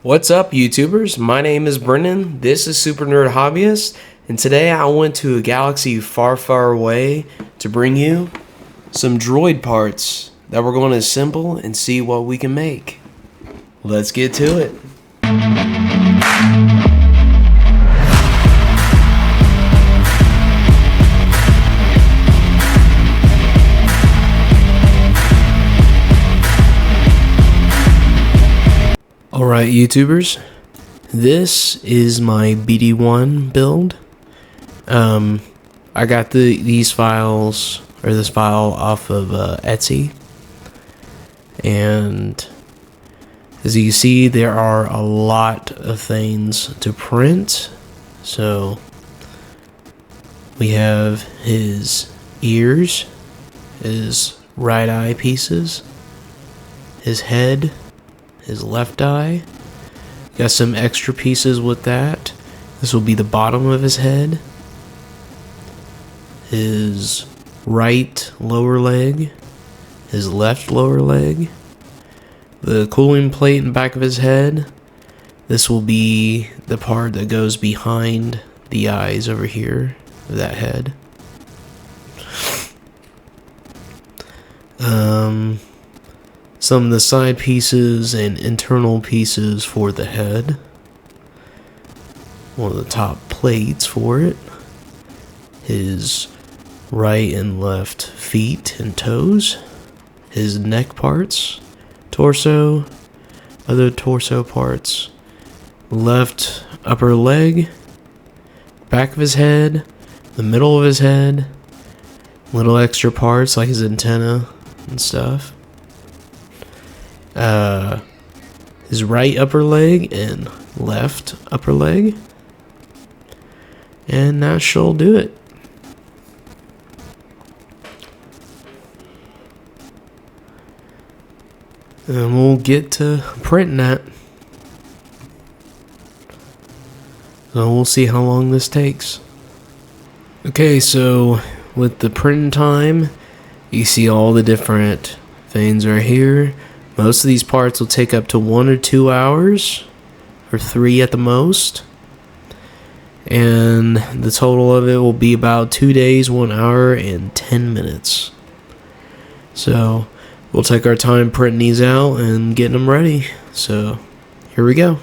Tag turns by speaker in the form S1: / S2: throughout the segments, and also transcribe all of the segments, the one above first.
S1: What's up, YouTubers? My name is Brendan. This is Super Nerd Hobbyist, and today I went to a galaxy far, far away to bring you some droid parts that we're going to assemble and see what we can make. Let's get to it. Alright, YouTubers, this is my BD1 build. I got this file off of Etsy, and as you can see, there are a lot of things to print. So we have his ears, his right eye pieces, his head, his left eye. Got some extra pieces with that. This will be the bottom of his head, his right lower leg, his left lower leg, the cooling plate in the back of his head. This will be the part that goes behind the eyes over here of that head. Some of the side pieces and internal pieces for the head. One of the top plates for it. His right and left feet and toes. His neck parts. Torso. Other torso parts. Left upper leg. Back of his head. The middle of his head. Little extra parts like his antenna and stuff. His right upper leg and left upper leg, and that shall do it. And we'll get to printing that. So we'll see how long this takes. Okay, so with the printing time, you see all the different things right here. Most of these parts will take up to 1 or 2 hours, or 3 at the most. And the total of it will be about 2 days, 1 hour, and 10 minutes. So we'll take our time printing these out and getting them ready. So here we go.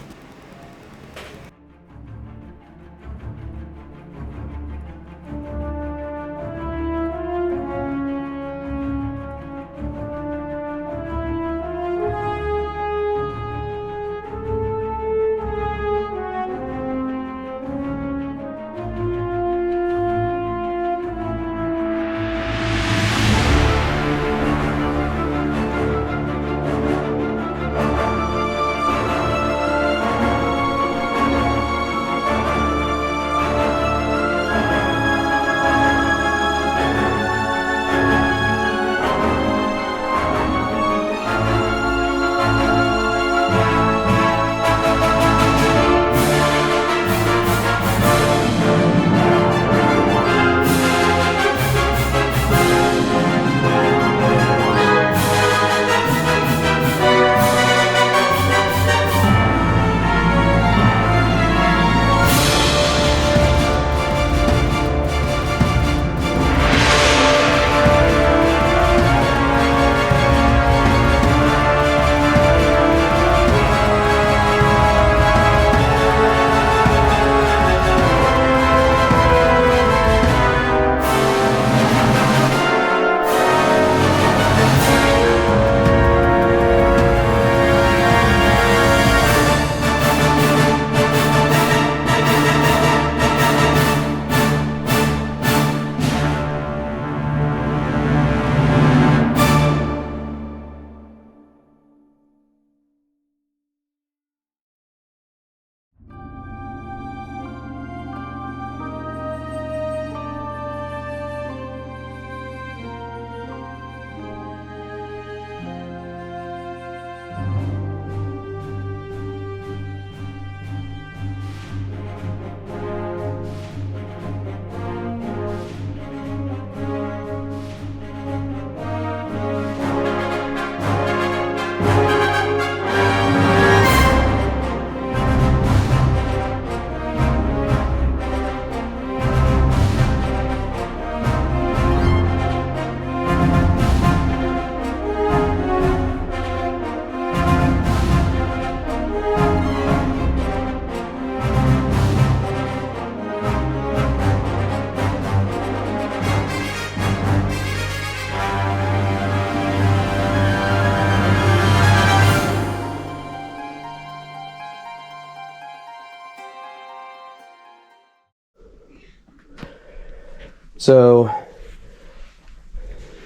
S1: So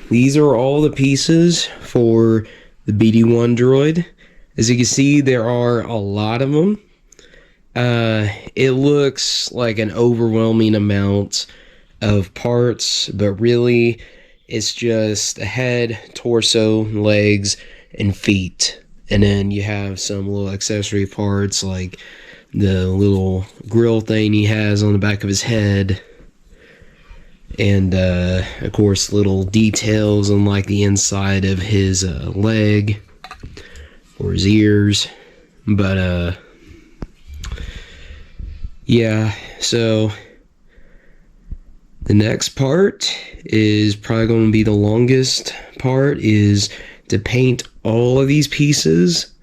S1: these are all the pieces for the BD1 Droid. As you can see, there are a lot of them. It looks like an overwhelming amount of parts, but really it's just a head, torso, legs, and feet. And then you have some little accessory parts like the little grill thing he has on the back of his head. And of course little details on like the inside of his leg or his ears. But yeah, so the next part is probably going to be the longest part, is to paint all of these pieces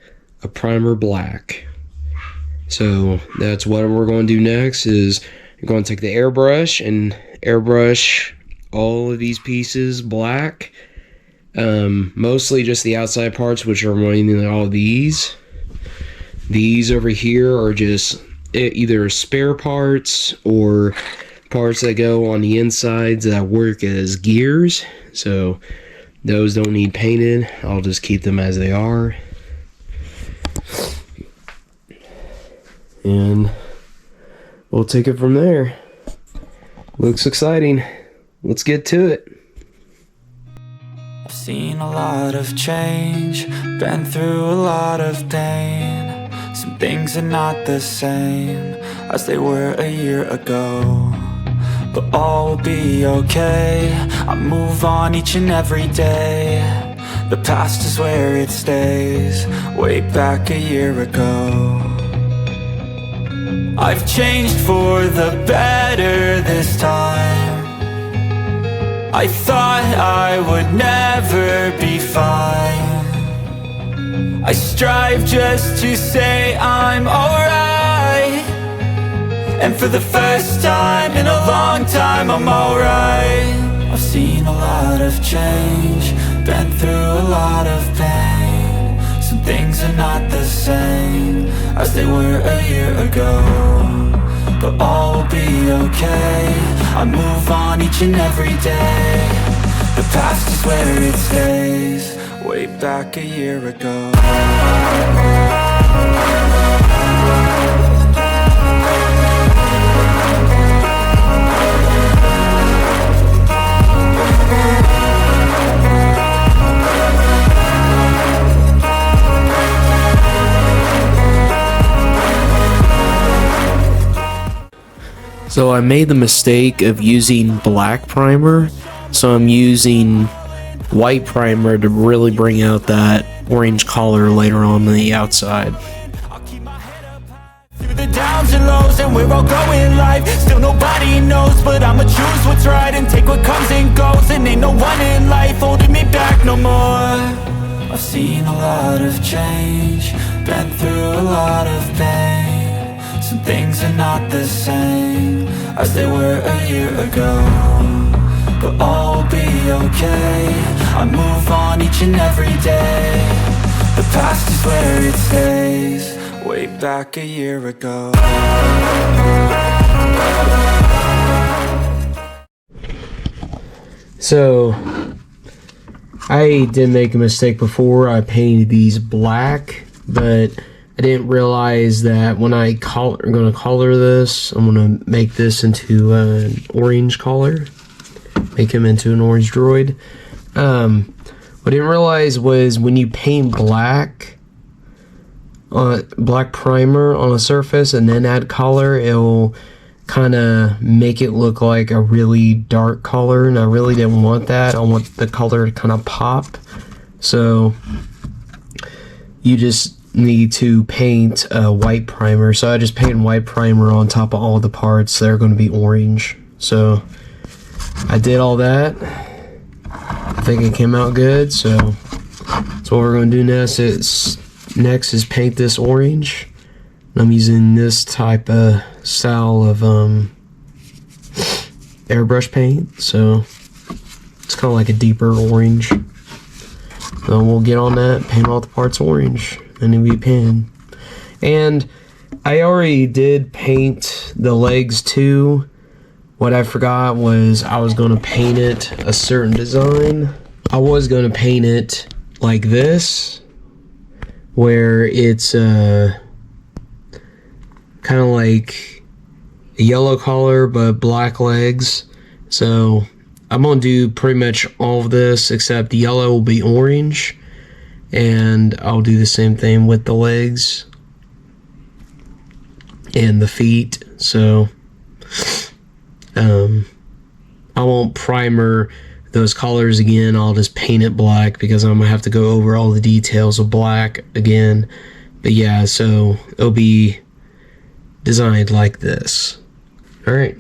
S1: a primer black. So that's what we're going to do next, is we're going to take the airbrush and airbrush all of these pieces black. Mostly just the outside parts, which are mainly all of these. These over here are just either spare parts or parts that go on the insides that work as gears. So those don't need painted. I'll just keep them as they are. And we'll take it from there. Looks exciting. Let's get to it.
S2: I've seen a lot of change, been through a lot of pain. Some things are not the same as they were a year ago, but all will be okay. I move on each and every day. The past is where it stays, way back a year ago. I've changed for the better this time. I thought I would never be fine. I strive just to say I'm alright, and for the first time in a long time I'm alright. I've seen a lot of change, been through a lot of pain. Some things are not the same as they were a year ago, but all will be okay. I move on each and every day. The past is where it stays, way back a year ago.
S1: So I made the mistake of using black primer, so I'm using white primer to really bring out that orange color later on the outside.
S2: Through the downs and lows, and we're all going live. Still nobody knows, but I'ma choose what's right and take what comes and goes. And ain't no one in life holding me back no more. I've seen a lot of change, been through a lot of pain. Some things are not the same as they were a year ago, but all will be okay. I move on each and every day. The past is where it stays, way back a year ago.
S1: So I did make a mistake before. I painted these black, but I didn't realize that when I'm going to color this, I'm going to make this into an orange color. Make him into an orange droid. What I didn't realize was when you paint black primer on a surface and then add color, it'll kind of make it look like a really dark color, and I really didn't want that. I want the color to kind of pop. So you just need to paint a white primer. So I just painted white primer on top of all the parts that are going to be orange. So I did all that. I think it came out good. So that's what we're going to do next is paint this orange. I'm using this type of style of airbrush paint, so it's kind of like a deeper orange. So we'll get on that, paint all the parts orange, and it'll be painted. And I already did paint the legs too, What I forgot was I was going to paint it a certain design. I was going to paint it like this, where it's kind of like a yellow collar but black legs. So I'm going to do pretty much all of this except the yellow will be orange, and I'll do the same thing with the legs and the feet. So I won't primer those colors again. I'll just paint it black because I'm gonna have to go over all the details of black again. But yeah, so it'll be designed like this. All right,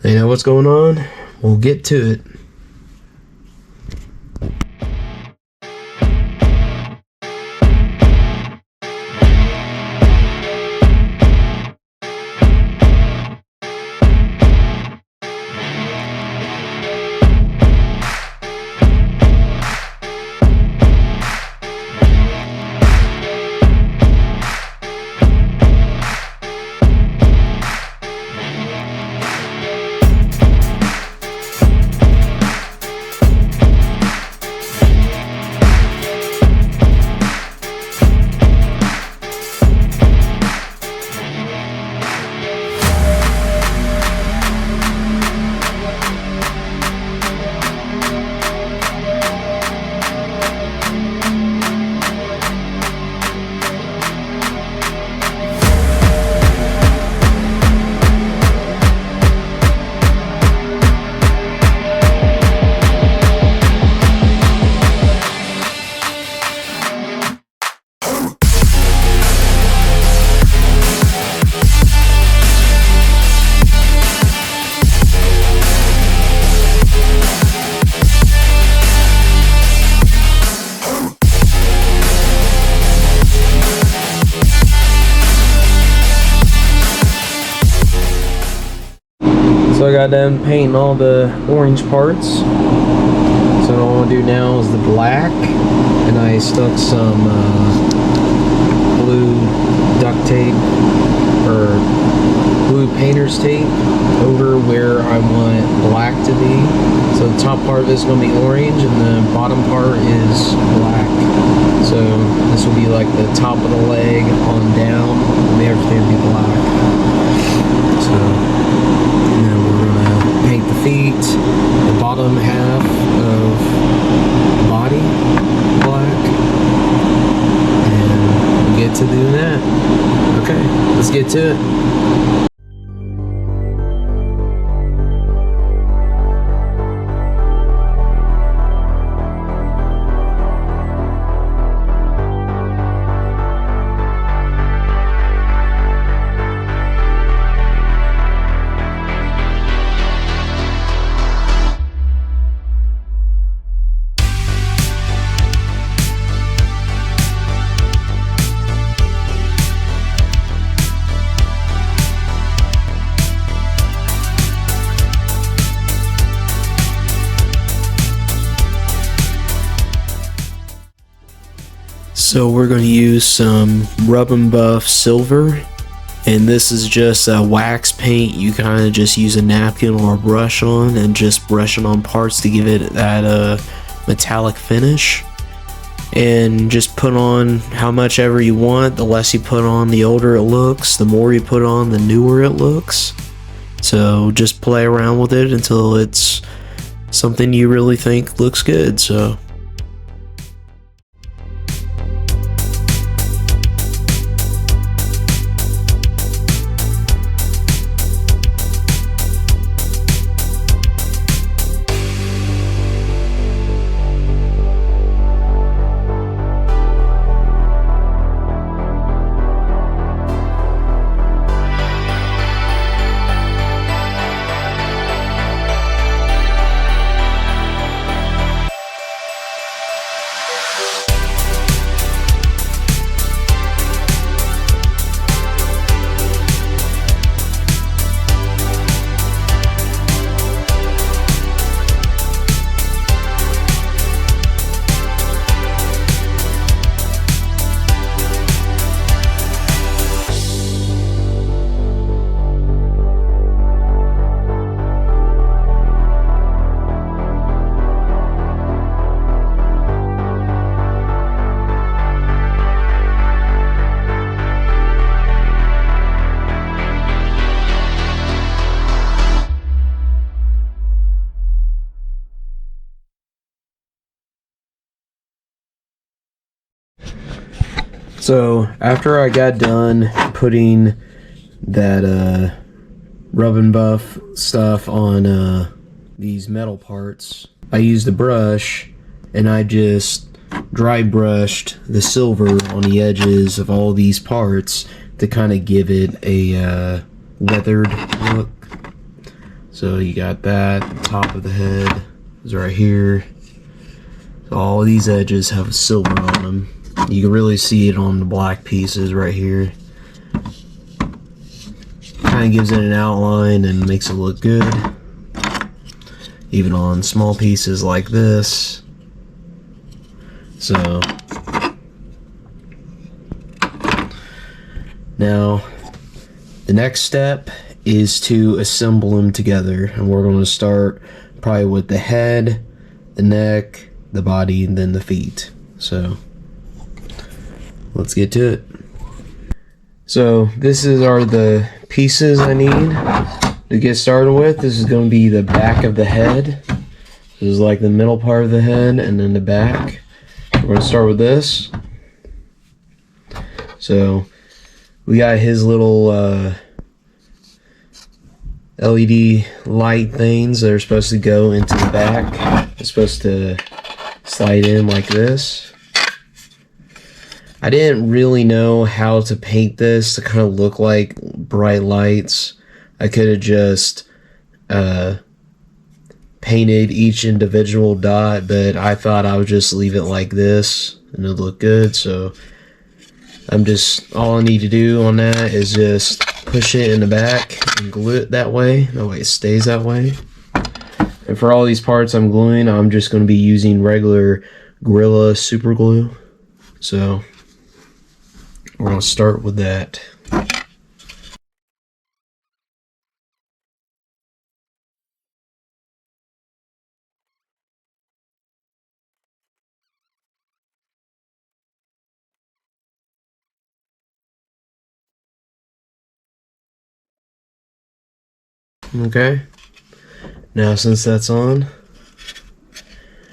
S1: you know what's going on? We'll get to it. So I got done painting all the orange parts. So what I want to do now is the black, and I stuck some blue duct tape or blue painter's tape over where I want black to be. So the top part of this is going to be orange and the bottom part is black. So this will be like the top of the leg on down, and everything will be black. So then we're going to paint the feet, the bottom half of the body black, and we'll get to doing that. Okay, let's get to it. So we're going to use some Rub&Buff silver, and this is just a wax paint. You kind of just use a napkin or a brush on and just brush it on parts to give it that metallic finish, and just put on how much ever you want. The less you put on, the older it looks. The more you put on, the newer it looks. So just play around with it until it's something you really think looks good. So So after I got done putting that Rub&Buff stuff on these metal parts, I used a brush and I just dry brushed the silver on the edges of all these parts to kind of give it a weathered look. So you got that, the top of the head is right here. So all of these edges have silver on them. You can really see it on the black pieces right here. Kind of gives it an outline and makes it look good. Even on small pieces like this. So now the next step is to assemble them together, and we're going to start probably with the head, the neck, the body, and then the feet. So let's get to it. So this are the pieces I need to get started with. This is going to be the back of the head. This is like the middle part of the head and then the back. We're going to start with this. So we got his little LED light things that are supposed to go into the back. It's supposed to slide in like this. I didn't really know how to paint this to kind of look like bright lights. I could have just painted each individual dot, but I thought I would just leave it like this and it'll look good. So all I need to do on that is just push it in the back and glue it that way. That way it stays that way. And for all these parts I'm gluing, I'm just going to be using regular Gorilla super glue. So we're going to start with that. Okay, now since that's on,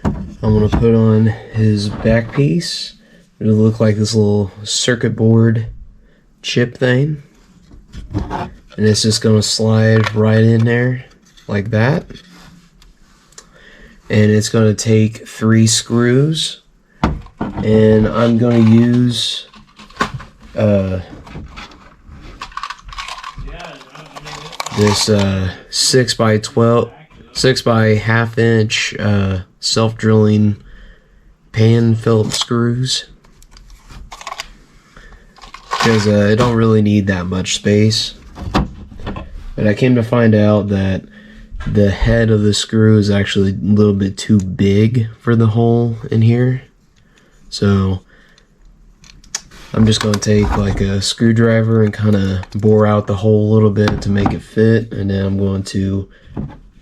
S1: I'm going to put on his back piece. It'll look like this little circuit board chip thing. And it's just going to slide right in there like that. And it's going to take 3 screws. And I'm going to use this 6 by 1/2 inch self-drilling pan Phillips screws, because it don't really need that much space. But I came to find out that the head of the screw is actually a little bit too big for the hole in here. So I'm just going to take like a screwdriver and kind of bore out the hole a little bit to make it fit, and then I'm going to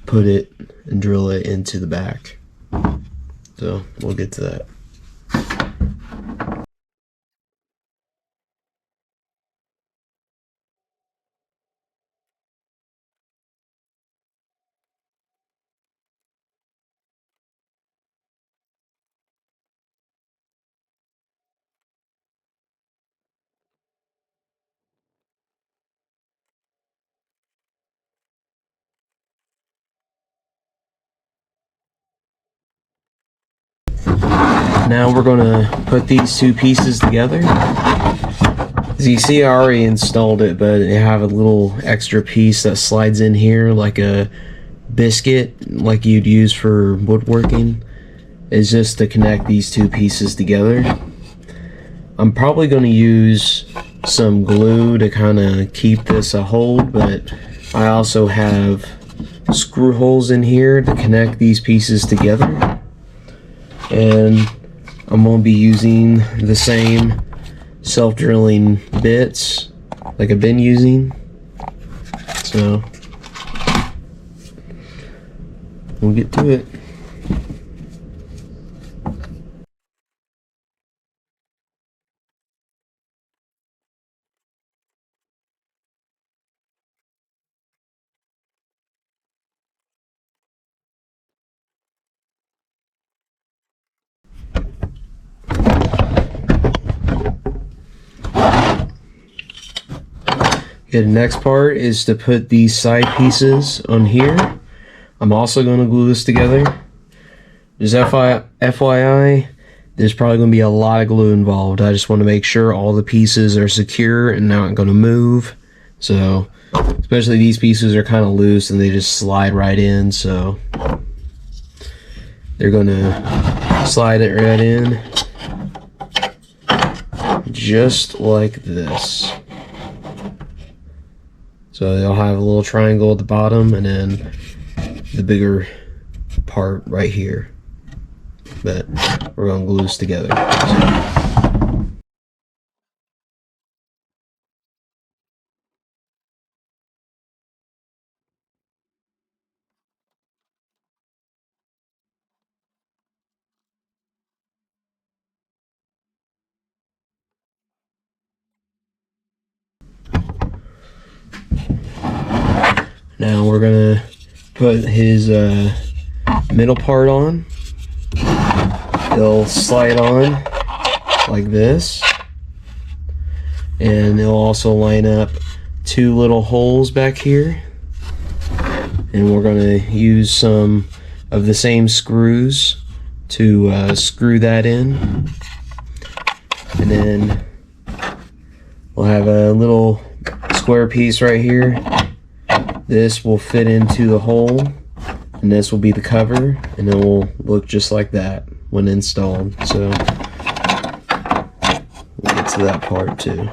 S1: put it and drill it into the back. So we'll get to that. Now we're going to put these 2 pieces together. As you see, I already installed it, but I have a little extra piece that slides in here like a biscuit, like you'd use for woodworking. It's just to connect these 2 pieces together. I'm probably going to use some glue to kind of keep this a hold, but I also have screw holes in here to connect these pieces together. And I'm going to be using the same self-drilling bits like I've been using. So we'll get to it. Okay, the next part is to put these side pieces on here. I'm also going to glue this together. Just FYI, there's probably going to be a lot of glue involved. I just want to make sure all the pieces are secure and not going to move. So, especially these pieces are kind of loose and they just slide right in. So, they're going to slide it right in. Just like this. So they'll have a little triangle at the bottom and then the bigger part right here. But we're going to glue this together. Now we're going to put his middle part on. It'll slide on like this. And it'll also line up two little holes back here. And we're going to use some of the same screws to screw that in. And then we'll have a little square piece right here. This will fit into the hole, and this will be the cover, and it will look just like that when installed. So we'll get to that part too.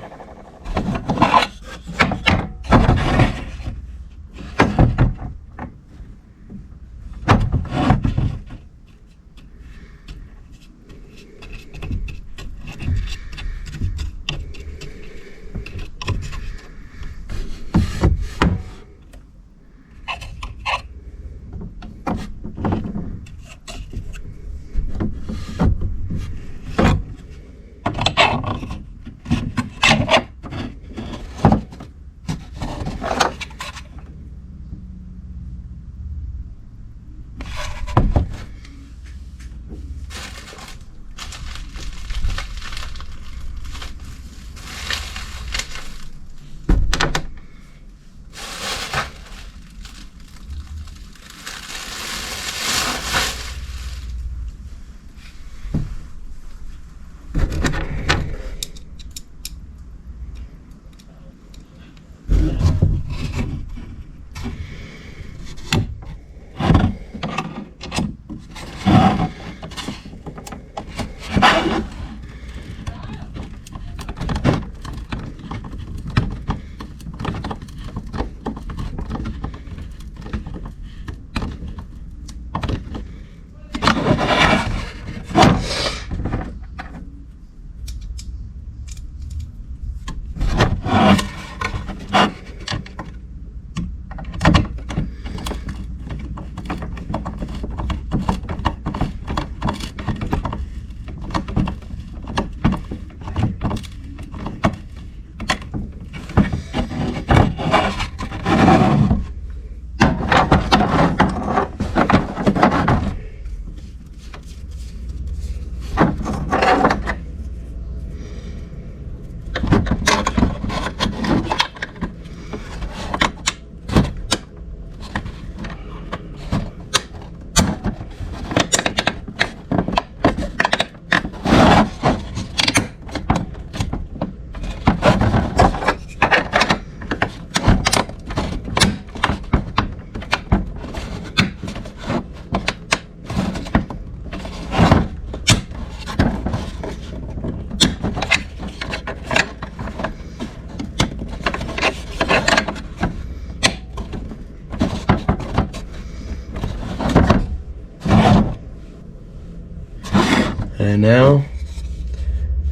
S1: And now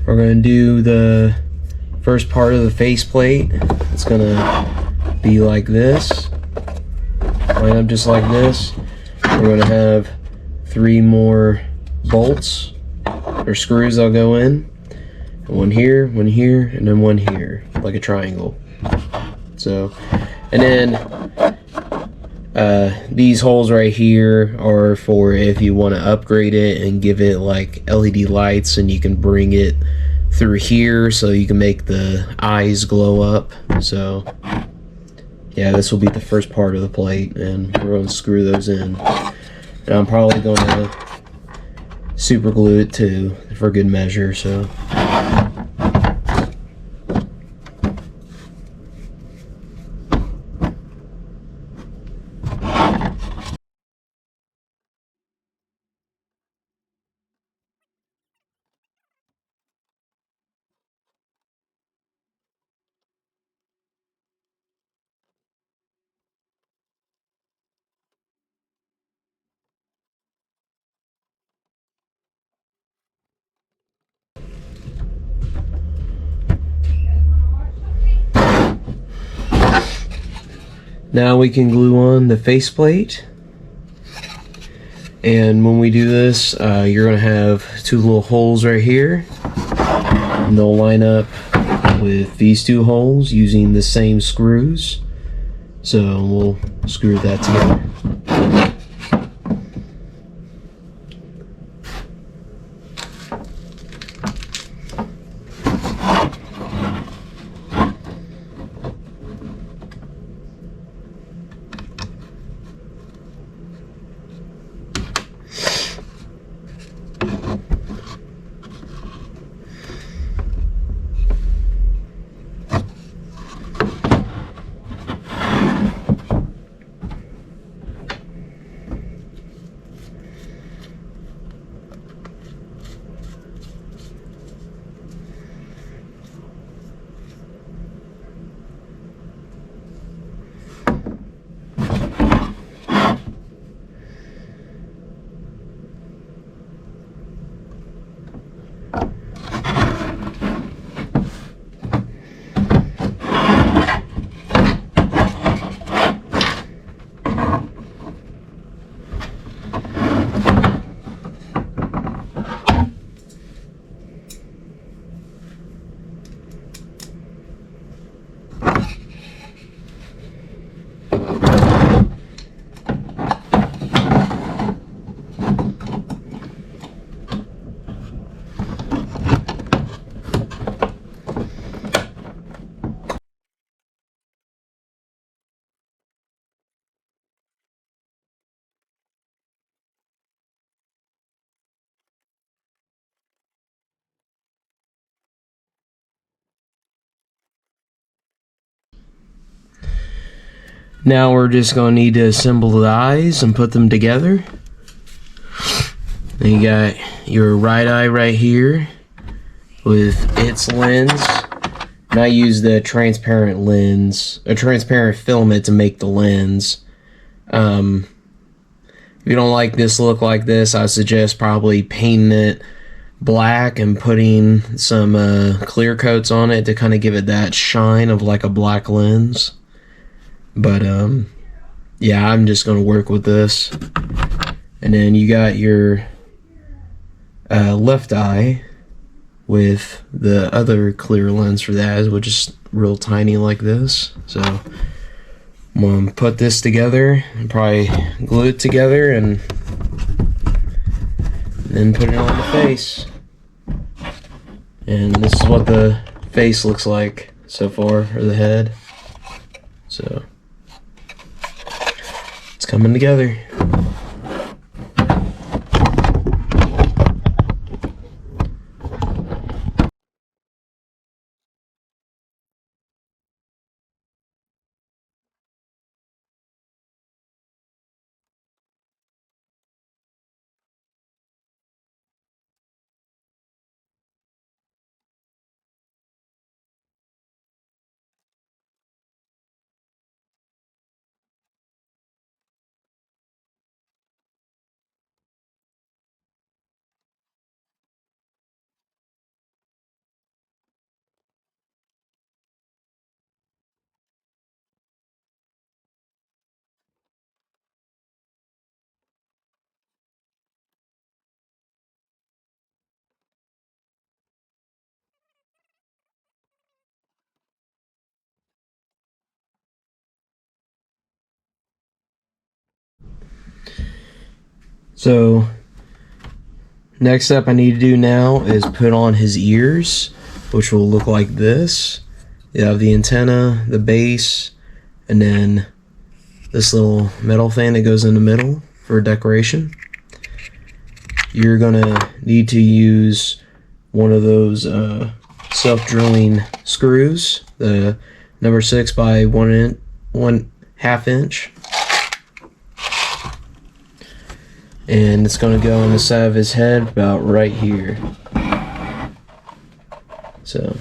S1: we're going to do the first part of the faceplate. It's going to be like this. Line up just like this. We're going to have 3 more bolts or screws that'll go in. One here, and then one here, like a triangle. So, and then these holes right here are for if you want to upgrade it and give it like LED lights, and you can bring it through here so you can make the eyes glow up. So yeah, this will be the first part of the plate, and we're going to screw those in. And I'm probably going to super glue it too for good measure. So now we can glue on the faceplate. And when we do this, you're going to have two little holes right here. And they'll line up with these two holes using the same screws. So we'll screw that together. Now we're just going to need to assemble the eyes and put them together. Then you got your right eye right here with its lens. And I use the transparent lens, a transparent filament to make the lens. If you don't like this look like this, I suggest probably painting it black and putting some clear coats on it to kind of give it that shine of like a black lens. But yeah, I'm just gonna work with this. And then you got your left eye with the other clear lens for that, which is real tiny like this. So I'm gonna put this together and probably glue it together and then put it on the face. And this is what the face looks like so far, or the head. So it's coming together. So next up I need to do now is put on his ears. which will look like this. You have the antenna, the base, and then this little metal thing that goes in the middle for decoration. You're gonna need to use one of those self-drilling screws, the number 6 by 1.5 inch, and it's gonna go on the side of his head about right here. So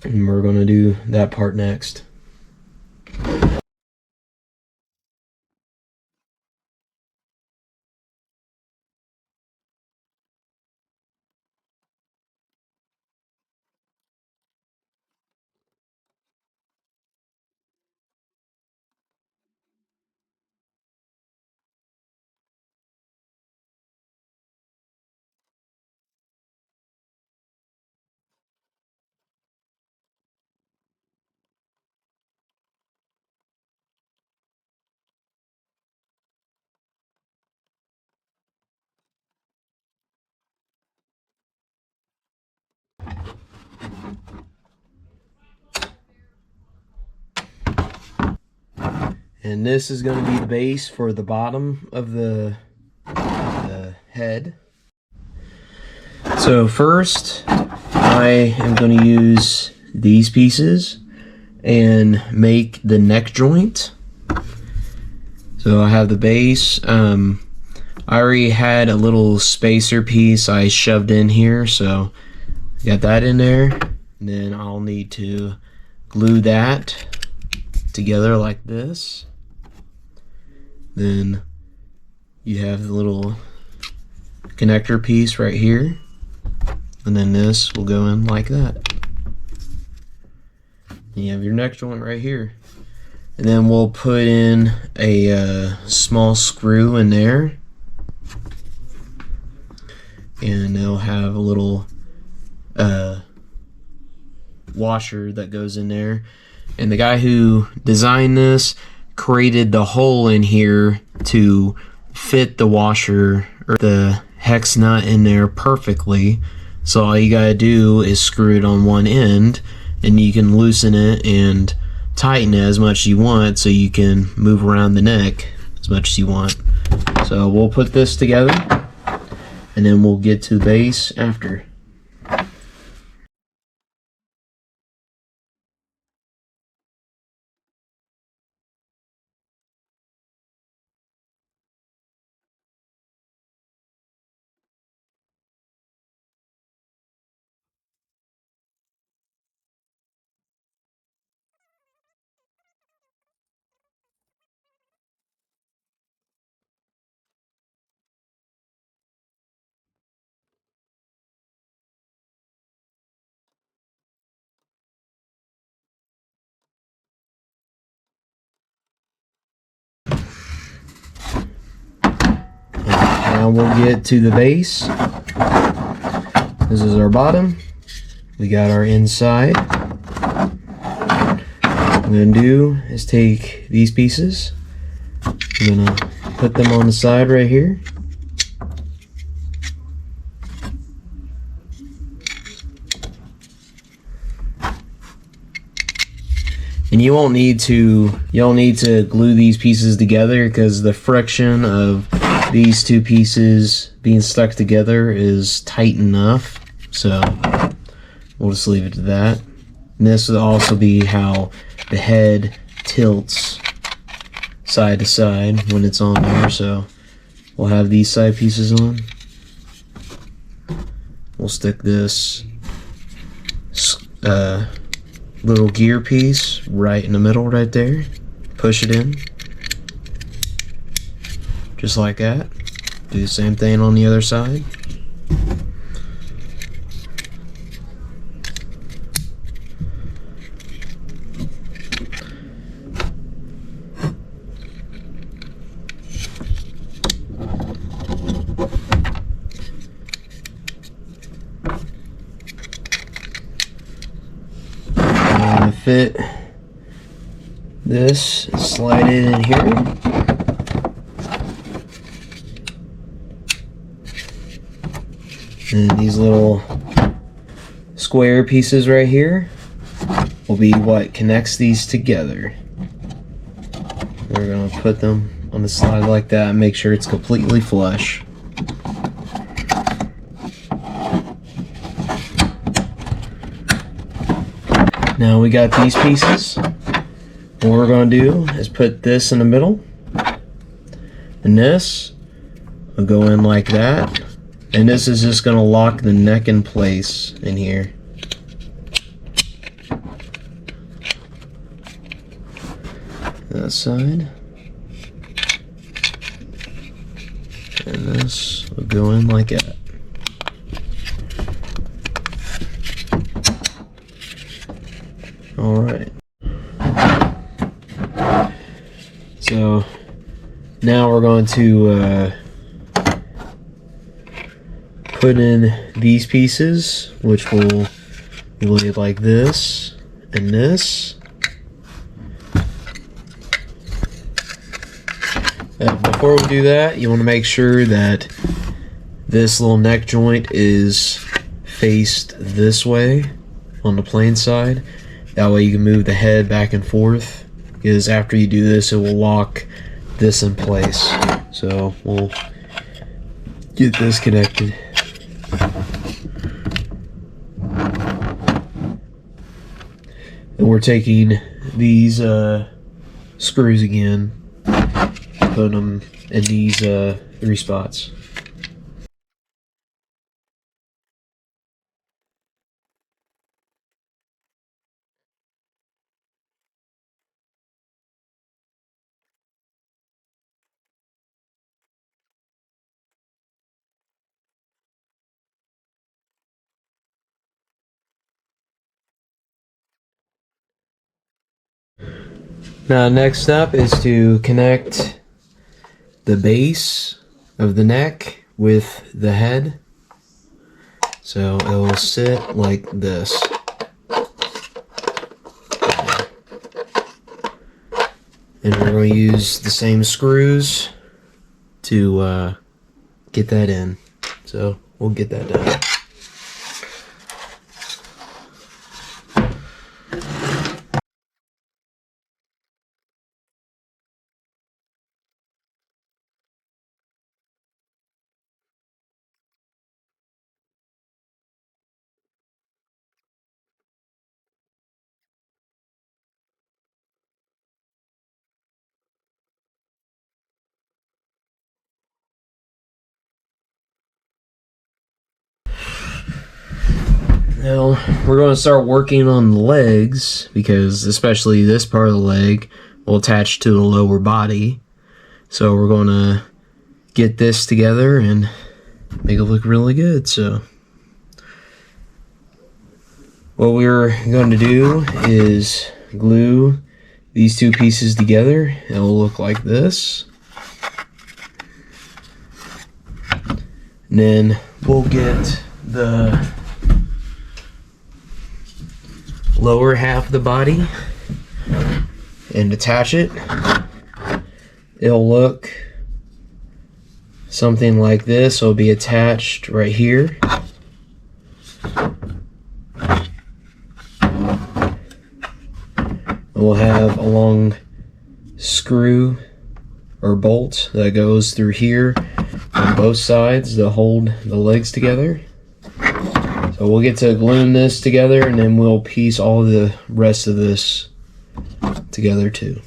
S1: and we're gonna do that part next. And this is going to be the base for the bottom of the head. So first, I am going to use these pieces and make the neck joint. So I have the base. I already had a little spacer piece I shoved in here, so got that in there. And then I'll need to glue that together like this. Then you have the little connector piece right here, and then this will go in like that. And you have your neck joint right here, and then we'll put in a small screw in there, and they'll have a little washer that goes in there. And the guy who designed this created the hole in here to fit the washer or the hex nut in there perfectly. So all you gotta do is screw it on one end, and you can loosen it and tighten it as much as you want, so you can move around the neck as much as you want. So we'll put this together, and then we'll get to the base after. Now we'll get to the base. This is our bottom. We got our inside. What I'm going to do is take these pieces. I'm going to put them on the side right here. And you don't need to glue these pieces together, because the friction of these two pieces being stuck together is tight enough. So we'll just leave it to that. And this will also be how the head tilts side to side when it's on there. So we'll have these side pieces on. We'll stick this little gear piece right in the middle right there. Push it in. Just like that. Do the same thing on the other side. Fit this, slide it in here. And these little square pieces right here will be what connects these together. We're going to put them on the side like that and make sure it's completely flush. Now we got these pieces. What we're going to do is put this in the middle, and this will go in like that, and this is just going to lock the neck in place in here. That side, and this will go in like that. Alright, so now we're going to put in these pieces, which will be laid like this and this. Before we do that, you want to make sure that this little neck joint is faced this way on the plane side. That way you can move the head back and forth, because after you do this, it will lock this in place. So we'll get this connected. And we're taking these screws again, putting them in these 3 spots. Now next up is to connect the base of the neck with the head. So it will sit like this. And we're going to use the same screws to get that in. So we'll get that done. Now we're going to start working on the legs, because especially this part of the leg will attach to the lower body. So we're going to get this together and make it look really good. So what we're going to do is glue these 2 pieces together. It will look like this. And then we'll get the lower half of the body and attach it. It'll look something like this. It'll be attached right here. We'll have a long screw or bolt that goes through here on both sides to hold the legs together. So we'll get to gluing this together, and then we'll piece all the rest of this together too.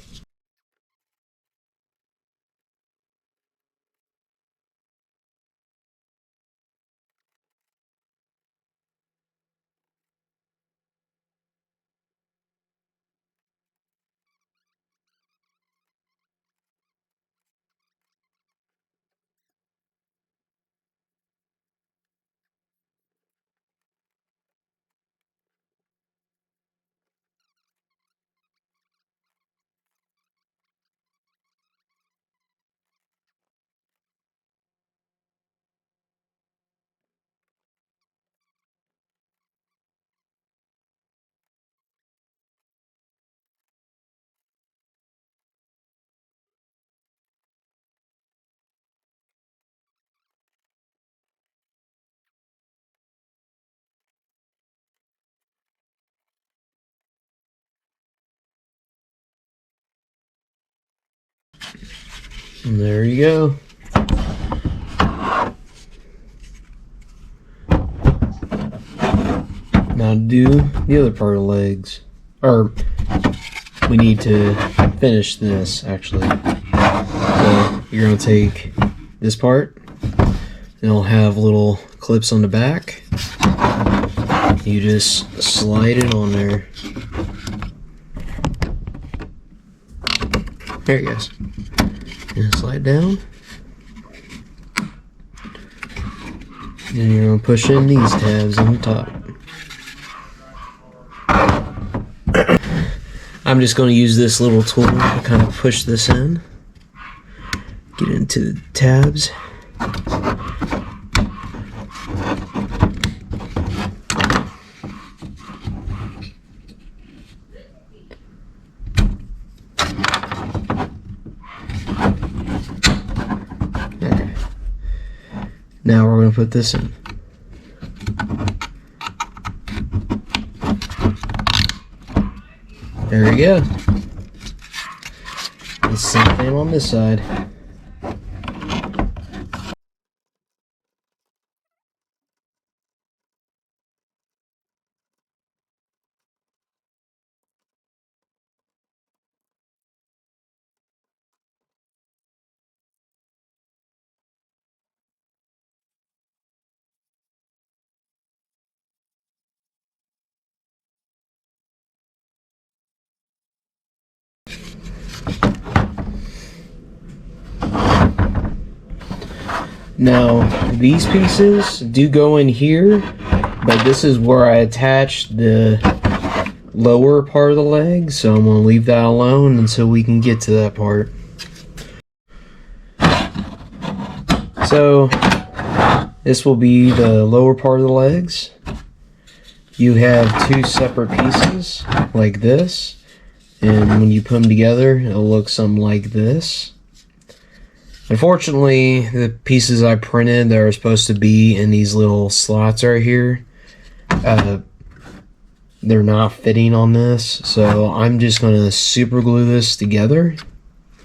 S1: And there you go. Now to do the other part of the legs. Or, we need to finish this, actually. So, you're going to take this part, and it'll have little clips on the back. You just slide it on there. There it goes. And slide down. And you're going to push in these tabs on the top. I'm just going to use this little tool to kind of push this in. Get into the tabs. Okay. Now we're going to put this in. There we go. The same thing on this side. Now, these pieces do go in here, but this is where I attach the lower part of the leg, so I'm going to leave that alone until we can get to that part. So, this will be the lower part of the legs. You have two separate pieces, like this, and when you put them together, it'll look something like this. Unfortunately, the pieces I printed that are supposed to be in these little slots right here, they're not fitting on this, so I'm just going to super glue this together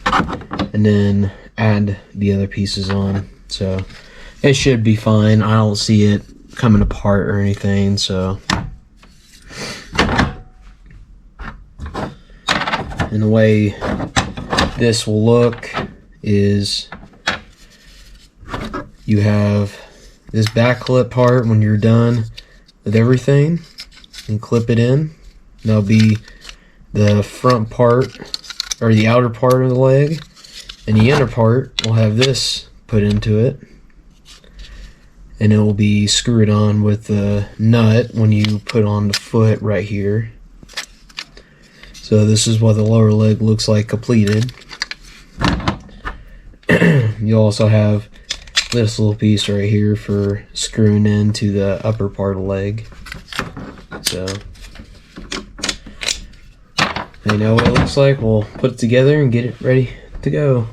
S1: and then add the other pieces on. So it should be fine. I don't see it coming apart or anything, so. And the way this will look is you have this back clip part when you're done with everything and clip it in. That'll be the front part or the outer part of the leg, and the inner part will have this put into it, and it will be screwed on with the nut when you put on the foot right here. So this is what the lower leg looks like completed. You also have this little piece right here for screwing into the upper part of the leg. So, you know what it looks like. We'll put it together and get it ready to go.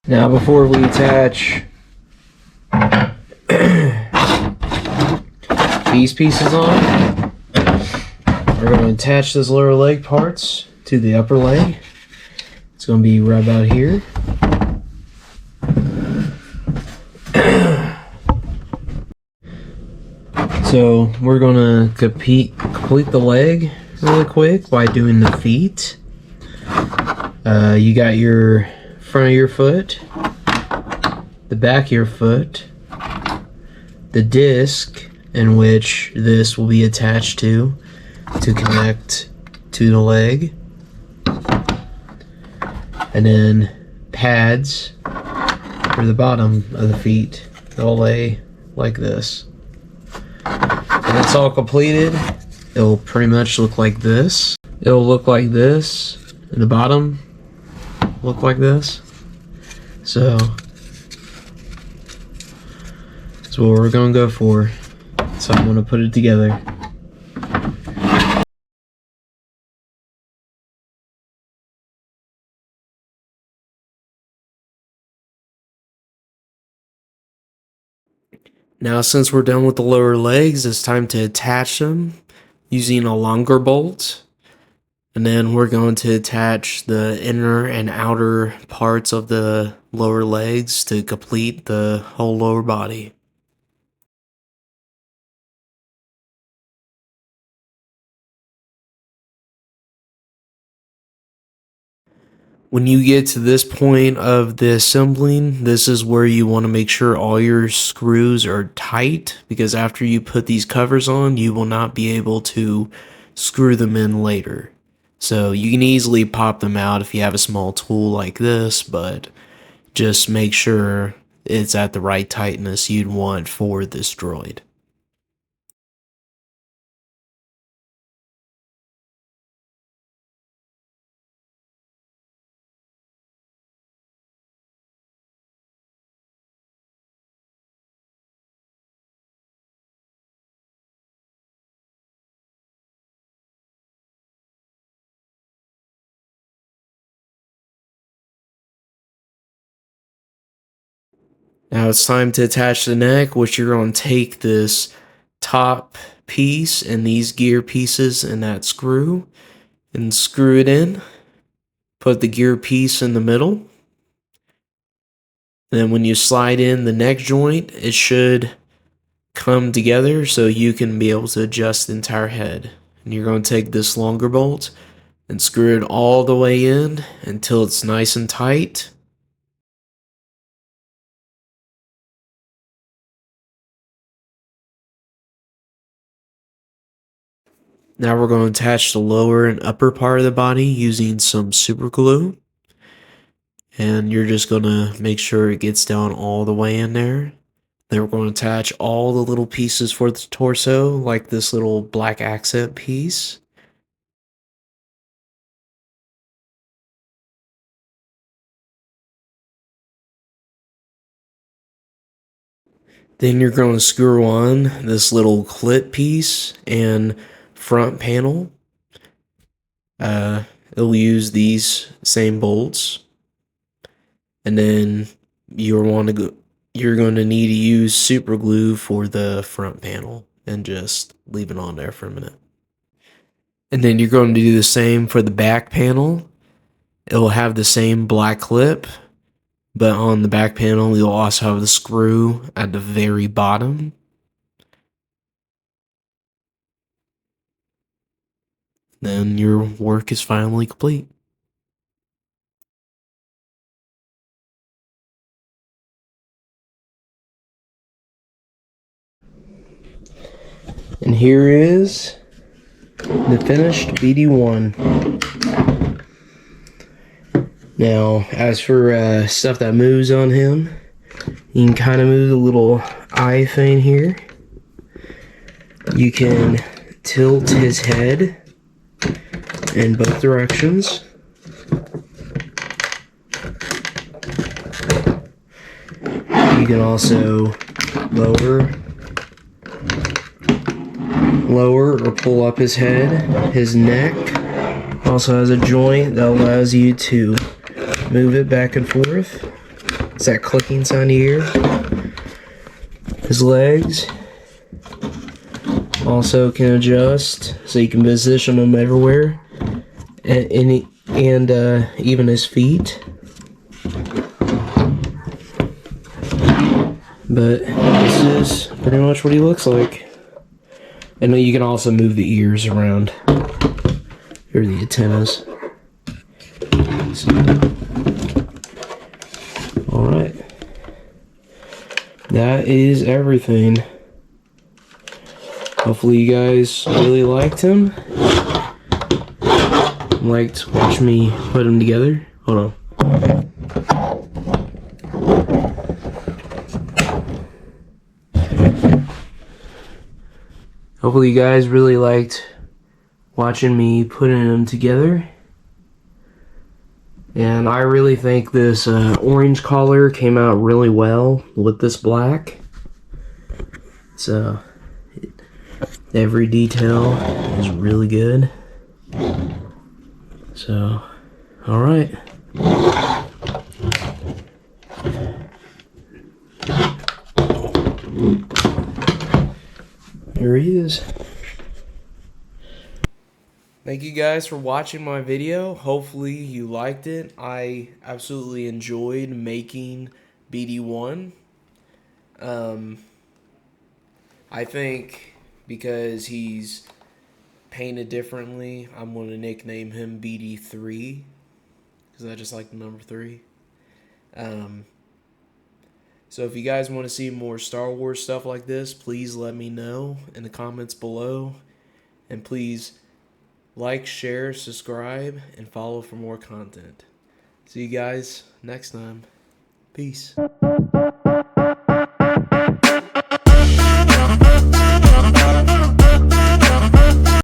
S1: Now before we attach these pieces on, we're going to attach those lower leg parts to the upper leg. It's going to be right about here. So we're going to complete the leg really quick by doing the feet. You got your front of your foot, the back of your foot, the disc in which this will be attached to connect to the leg, and then pads for the bottom of the feet. They'll lay like this. When it's all completed, it'll pretty much look like this. It'll look like this, and the bottom look like this. So that's what we're gonna go for. So I'm gonna put it together. Now, since we're done with the lower legs, it's time to attach them using a longer bolt. And then we're going to attach the inner and outer parts of the lower legs to complete the whole lower body. When you get to this point of the assembling, this is where you want to make sure all your screws are tight, because after you put these covers on, you will not be able to screw them in later. So you can easily pop them out if you have a small tool like this, but just make sure it's at the right tightness you'd want for this droid. Now it's time to attach the neck, which you're going to take this top piece and these gear pieces and that screw and screw it in. Put the gear piece in the middle. And then when you slide in the neck joint, it should come together so you can be able to adjust the entire head. And you're going to take this longer bolt and screw it all the way in until it's nice and tight. Now we're going to attach the lower and upper part of the body using some super glue. And you're just going to make sure it gets down all the way in there. Then we're going to attach all the little pieces for the torso, like this little black accent piece. Then you're going to screw on this little clip piece and front panel. It'll use these same bolts. And then you're going to need to use super glue for the front panel and just leave it on there for a minute. And then you're going to do the same for the back panel. It'll have the same black clip, but on the back panel, you'll also have the screw at the very bottom. Then your work is finally complete. And here is the finished BD1. Now, as for stuff that moves on him, you can kind of move the little eye thing here. You can tilt his head in both directions. You can also lower or pull up his head. His neck also has a joint that allows you to move it back and forth. It's that clicking sound you hear. His legs also can adjust, so you can position them everywhere, and even his feet. But this is pretty much what he looks like. And then you can also move the ears around, or the antennas. So, alright. That is everything. Hopefully you guys really liked him. Liked watching me put him together. Hold on. Hopefully you guys really liked watching me putting them together. And I really think this orange collar came out really well with this black. So every detail is really good. So, alright. Here he is. Thank you guys for watching my video. Hopefully you liked it. I absolutely enjoyed making BD1. I think because he's painted differently, I'm going to nickname him BD3 because I just like the number 3. So if you guys want to see more Star Wars stuff like this, please let me know in the comments below. And please like, share, subscribe, and follow for more content. See you guys next time. Peace.